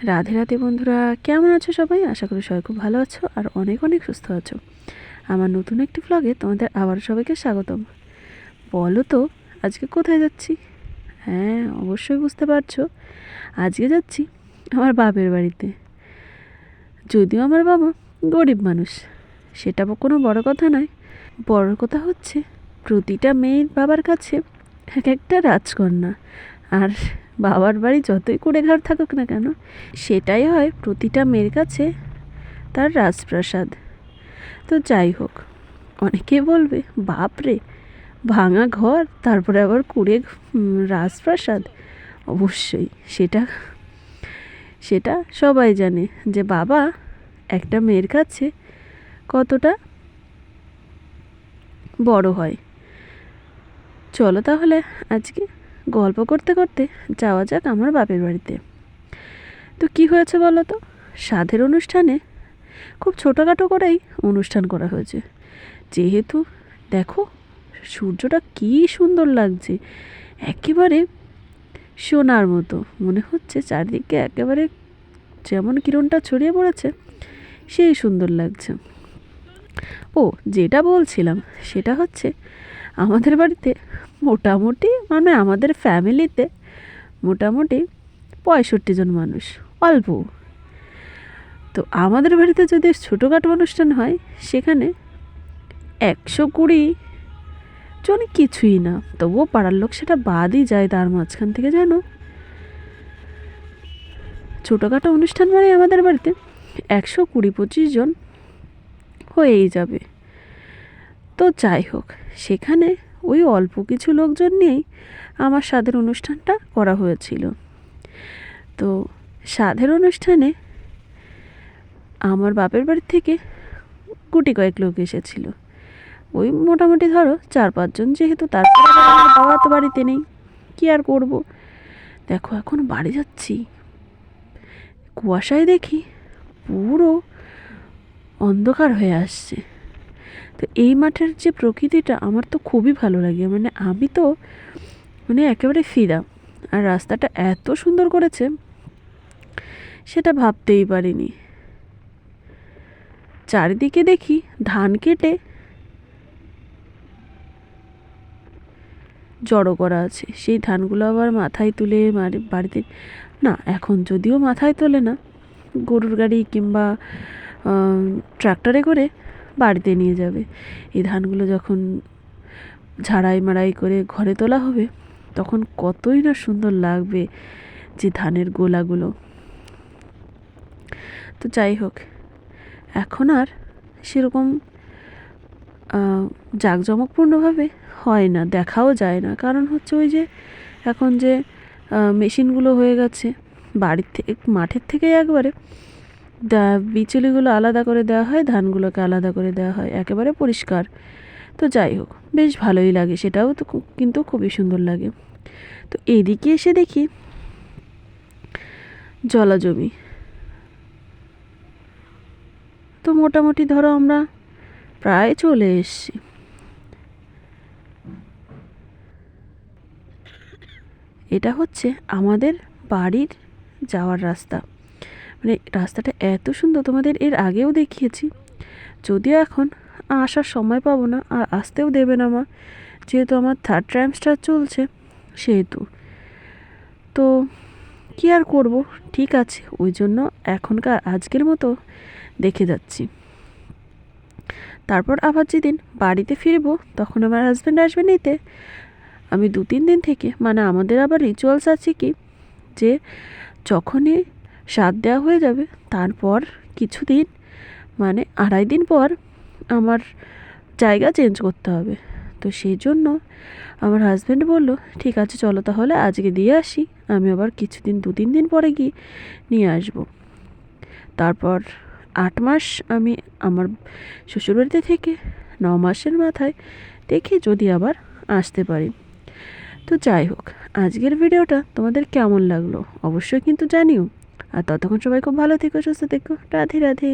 রাধে রাধে বন্ধুরা, কেমন আছো সবাই? আশা করি সবাই খুব ভালো আছো আর অনেক অনেক সুস্থ আছো। আমার নতুন একটি ভ্লগে তোমাদের আবার সবাইকে স্বাগতম। বলো তো আজকে কোথায় যাচ্ছি? হ্যাঁ, অবশ্যই বুঝতে পারছো, আজকে যাচ্ছি আমার বাপের বাড়িতে। যদিও আমার বাবা গরিব মানুষ, সেটা কোনো বড় কথা নয়। বড় কথা হচ্ছে প্রতিটা মেয়ের বাবার কাছে এক একটা রাজকন্যা, আর বাবার বাড়ি যতই কুঁড়েঘর থাকুক না কেন, সেটাই হয় প্রতিটা মেয়ের কাছে তার রাজপ্রাসাদ। তো যাই হোক, অনেকে বলবে বাপরে, ভাঙা ঘর তারপরে আবার রাজপ্রাসাদ। অবশ্যই সেটা সেটা সবাই জানে যে বাবা একটা মেয়ের কাছে কতটা বড় হয়। চলো তাহলে আজকে গল্প করতে করতে যাওয়া যাক আমার বাপের বাড়িতে। তো কি হয়েছে বলো তো? সাধের অনুষ্ঠানে খুব ছোটোখাটো করেই অনুষ্ঠান করা হয়েছে। যেহেতু দেখো সূর্যটা কী সুন্দর লাগছে, একেবারে সোনার মতো মনে হচ্ছে, চারদিকে একেবারে যেমন কিরণটা ছড়িয়ে পড়েছে সেই সুন্দর লাগছে। ও, যেটা বলছিলাম সেটা হচ্ছে আমাদের বাড়িতে মোটামুটি আমাদের ফ্যামিলিতে মোটামুটি 65 জন মানুষ, অল্প। তো আমাদের বাড়িতে যদি ছোটোখাটো অনুষ্ঠান হয় সেখানে 120 জন কিছুই না, তবুও পাড়ার লোক সেটা বাদই যায় তার মাঝখান থেকে, জানো। ছোটোখাটো অনুষ্ঠান মানে আমাদের বাড়িতে 120-25 জন হয়েই যাবে। তো যাই হোক, সেখানে ওই অল্প কিছু লোকজন নিয়েই আমার সাধের অনুষ্ঠানটা করা হয়েছিল। তো সাধের অনুষ্ঠানে আমার বাপের বাড়ি থেকে গুটি কয়েক লোক এসেছিল, ওই মোটামুটি ধরো 4-5 জন, যেহেতু তারপরে আমার বাবা তো বাড়িতে নেই, কি আর করব। দেখো এখন বাড়ি যাচ্ছি, কুয়াশায় দেখি পুরো অন্ধকার হয়ে আসছে। তো এই মাঠের যে প্রকৃতিটা আমার তো খুবই ভালো লাগে, আমি তো একেবারে ফিদা। আর রাস্তাটা এত সুন্দর করেছে সেটা ভাবতেই পারিনি। চারিদিকে দেখি ধান কেটে জড়ো করা আছে, সেই ধানগুলো আবার মাথায় তুলে বাড়িতে, না এখন যদিও মাথায় তোলে না, গরুর গাড়ি কিংবা ট্রাক্টরে করে বাড়িতে নিয়ে যাবে। এই ধানগুলো যখন ঝাড়াই মাড়াই করে ঘরে তোলা হবে তখন কতই না সুন্দর লাগবে যে ধানের গোলাগুলো। তো যাই হোক, এখন আর সেরকম জাঁকজমকপূর্ণভাবে হয় না, দেখাও যায় না। কারণ হচ্ছে ওই যে এখন যে মেশিনগুলো হয়ে গেছে, বাড়ির থেকে মাঠের থেকে একবারে বিচুলিগুলো আলাদা করে দেওয়া হয়, ধানগুলোকে আলাদা করে দেওয়া হয়, একেবারে পরিষ্কার। তো যাই হোক, বেশ ভালোই লাগে, সেটাও তো কিন্তু খুবই সুন্দর লাগে। তো এইদিকে এসে দেখি জলাজমি। তো মোটামুটি ধরো আমরা প্রায় চলে এসেছি। এটা হচ্ছে আমাদের বাড়ির যাওয়ার রাস্তা। রাস্তাটা এত সুন্দর, তোমাদের এর আগেও দেখিয়েছি, যদিও এখন আসার সময় পাবো না আর আসতেও দেবে না মা, যেহেতু আমার 3rd ট্রাইমেস্টার চলছে সেহেতু। তো কী আর করব, ঠিক আছে, ওই জন্য এখনকার আজকের মতো দেখে যাচ্ছি। তারপর আবার যেদিন বাড়িতে ফিরবো তখন আমার হাজব্যান্ড আসবে নিতে। আমি 2-3 দিন থেকে, আমাদের আবার রিচুয়ালস আছে কি, যে যখনই সাধ দেওয়া হয়ে যাবে তারপর কিছুদিন 2.5 দিন পর আমার জায়গা চেঞ্জ করতে হবে। তো সেই জন্য আমার হাজব্যান্ড বলল ঠিক আছে চলো তাহলে আজকে দিয়ে আসি, আমি আবার কিছুদিন 2-3 দিন পরে গিয়ে নিয়ে আসব। তারপর 8 মাস আমি আমার শ্বশুরবাড়িতে থেকে 9 মাসের মাথায় দেখি যদি আবার আসতে পারি। তো যাই হোক, আজকের ভিডিওটা তোমাদের কেমন লাগলো অবশ্যই কিন্তু জানিও। আর ততক্ষণ সবাই খুব ভালো থেকো, সুস্থ থেকো। রাধে রাধে।